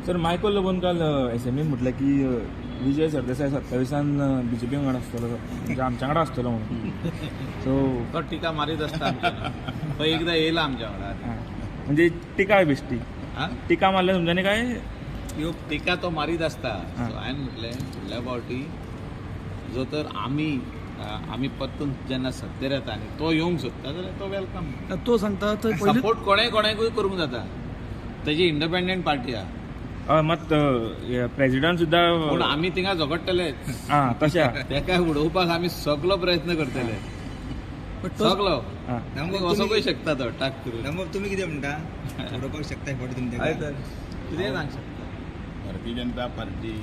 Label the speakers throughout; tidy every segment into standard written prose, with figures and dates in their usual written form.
Speaker 1: sir Michael लोबोन काल SMA म्हटलं की विजय सरदेसाय 27 बीजेपी वांगडा आसतलो म्हणजे आमच्या वांगडा आसतलो म्हणून सो
Speaker 2: तो टिका मारीत असता आमच्या तो एकदा येयला आमच्या वांगडा
Speaker 1: म्हणजे टिका बेश्टी
Speaker 2: हा
Speaker 1: टिका मारल्या तुमच्यानी काय
Speaker 2: ह्यो टिका तो मारीत असता सो हांवें म्हटलें फुडल्या फावटी जो तर आमी परतून जेन्ना सत्तेर येता आनी तो येवंक सोदता जाल्यार तो वेलकम
Speaker 3: तो सांगता थंय पयलीं
Speaker 2: सपोर्ट कोणाकूय करूंक जाता तेजी इंडिपेंडंट पार्टी आहा
Speaker 1: मात प्रेसिडेंट सुद्धा
Speaker 2: पूण आमी थिंगा झगडटलेच
Speaker 1: तशा
Speaker 2: तेका उडोवपाक आमी सगलो प्रयत्न करतले सगलो आमी वचोंकूय शकता तो टाक करून
Speaker 4: मग तुम्ही किती म्हणता उडोवपाक शकता फावटी तुमच्या
Speaker 2: कितें सांग शकता
Speaker 5: भारतीय जनता पार्टी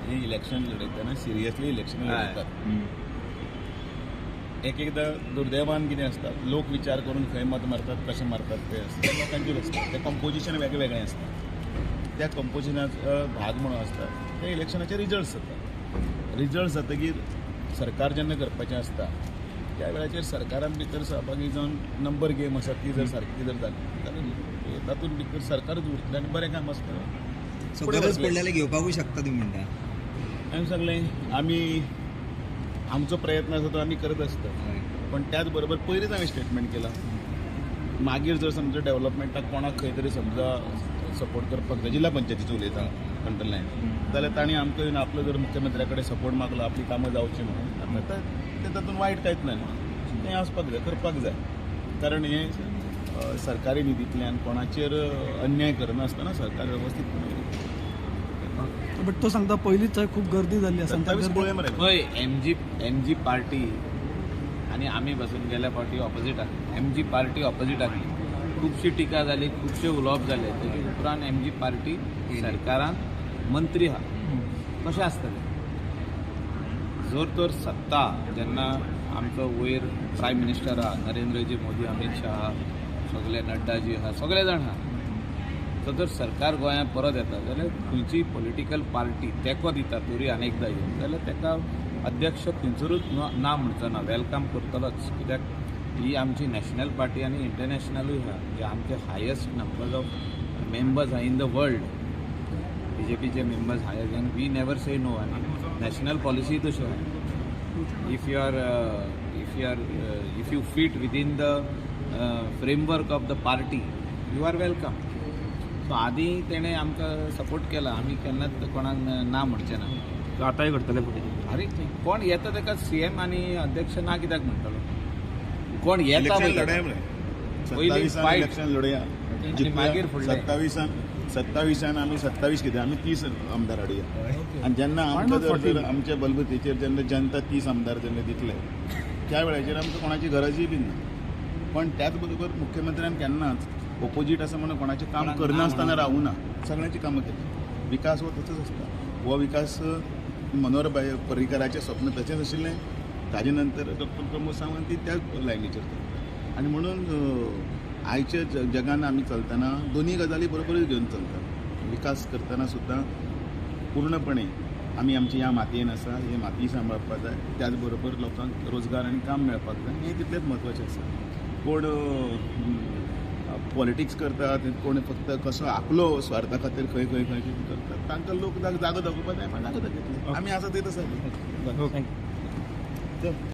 Speaker 5: ही इलेक्शन लढयतना सिरियसली इलेक्शन लढयतात एकदा दुर्दैवान कितें आसता लोक विचार करून खंय मत मारतात कशें मारतात ते असता लोकांचेर आसता तें कंपोजिशन वेगळें आसता त्या कंपोजिशनाचो भाग म्हणून आसता ते इलेक्शनाचे रिजल्ट्स जाता रिजल्ट्स जातकीर सरकार जेन्ना करपाचें आसता त्या वेळाचेर सरकारान भितर सहभागी जावन नंबर गेम आसा ती जर सारकी जर जाली जाल्यार तातूंत भितर सरकारच उरतलें आनी बरें काम आसतलें
Speaker 4: सो गरज पडल्यार घेवपाकूय शकता तुम्ही म्हणटा
Speaker 5: हांवें सांगलें आमी आमचो प्रयत्न आसा तो आमी करत आसता पण त्याच बरोबर पयलींच हांवें स्टेटमेंट केला मागीर जर समजा डेव्हलपमेंटाक कोणाक खंय तरी समजा सपोर्ट करपाक जाय जिल्हा पंचायतीचो उलयता कंट्रोलायन जाल्यार तांणी आमकां येवन आपलो जर मुख्यमंत्र्या कडेन सपोर्ट मागलो आपली कामां जावची म्हणून ते तातूंत वायट कांयच ना तें आसपाक जाय करपाक जाय कारण हें सरकारी निधींतल्यान कोणाचेर अन्याय करनासतना सरकार वेवस्थीत
Speaker 3: बट तो सांगता पयलींच थंय खूब गर्दी जाल्ली आसा
Speaker 5: 27 पळय मरे
Speaker 2: हय एमजी पार्टी आनी आमी बसून गेल्या फावटी ऑपोजीट आसली एमजी पार्टी ऑपोजीट आसली खुबशी टिका जाली खुबशे उलोवप जाले तेजे उपरांत एमजी पार्टी सरकारान मंत्री आहा कशें आसतलें जोर तर सत्ता जेन्ना आमचो वयर प्रायम मिनिस्टर आहा नरेंद्रजी मोदी अमित शाह सगळे नड्डाजी आहा सगळे जाण आहा तो जर सरकार गोंयांत परत येता जाल्यार खंयचीय पॉलिटिकल पार्टी तेंको दिता तरी अनेकदां येवन जाल्यार तेका अध्यक्ष थंयसरूच ना म्हणचो ना वेलकम करतलोच कित्याक ही आमची नॅशनल पार्टी आनी इंटरनॅशनलूय आहा जे आमचे हायेस्ट नंबर ऑफ मेंबर्स आहा इन द वर्ल्ड बीजेपीचे मेंबर्स हायेस्ट आनी वी नेवर से नो आनी नॅशनल पॉलिसी तशी आहा if you fit within the framework of the party you are welcome so आदी तेणें आमकां सपोर्ट केला आमी केन्नाच कोणाक ना म्हणचे ना
Speaker 1: आतांय करतले फुडें
Speaker 2: अरे कोण येता ताका सीएम आनी अध्यक्ष ना कित्याक म्हणटलो कोण येता पयलीं फायट
Speaker 5: इलेक्शन लढया
Speaker 2: आनी मागीर फुडलें
Speaker 5: 27 आमी 27 कितें आमी 30 आमदार हाडुया आनी जेन्ना आमकां जर आमच्या बलबुतीचेर जेन्ना जनता 30 आमदार जेन्ना दितले त्या वेळाचेर आमकां कोणाची गरजूय बी ना पण त्याच बरोबर मुख्यमंत्र्यान केन्नाच ऑपोजीट आसा म्हणून कोणाचें काम करनासतना रावूं ना सगळ्यांची कामां केली विकास हो तसोच आसता हो विकास मनोहर पर्रीकराचें स्वप्न तशेंच आशिल्लें ताजे नंतर डॉक्टर प्रमोद सावंत ती त्याच लायनीचेर आनी म्हणून आयच्या जगान आमी चलतना दोनी गजाली बरोबरूच घेवन चलता विकास करतना सुद्दां पूर्णपणे आमी आमची ह्या मातयेन आसा ही माती सांबाळपाक जाय त्याच बरोबर लोकांक रोजगार आनी काम मेळपाक जाय हें तितलेंच म्हत्वाचें आसा कोण पॉलिटिक्स करतात कोण फक्त कसो आपलो स्वार्था खातीर खंय खंय खंय कितें करतात तांकां लोक जागो दाखोवपाक जाय जागो दाखयतले आमी आसा ते तसा
Speaker 1: थँक्यू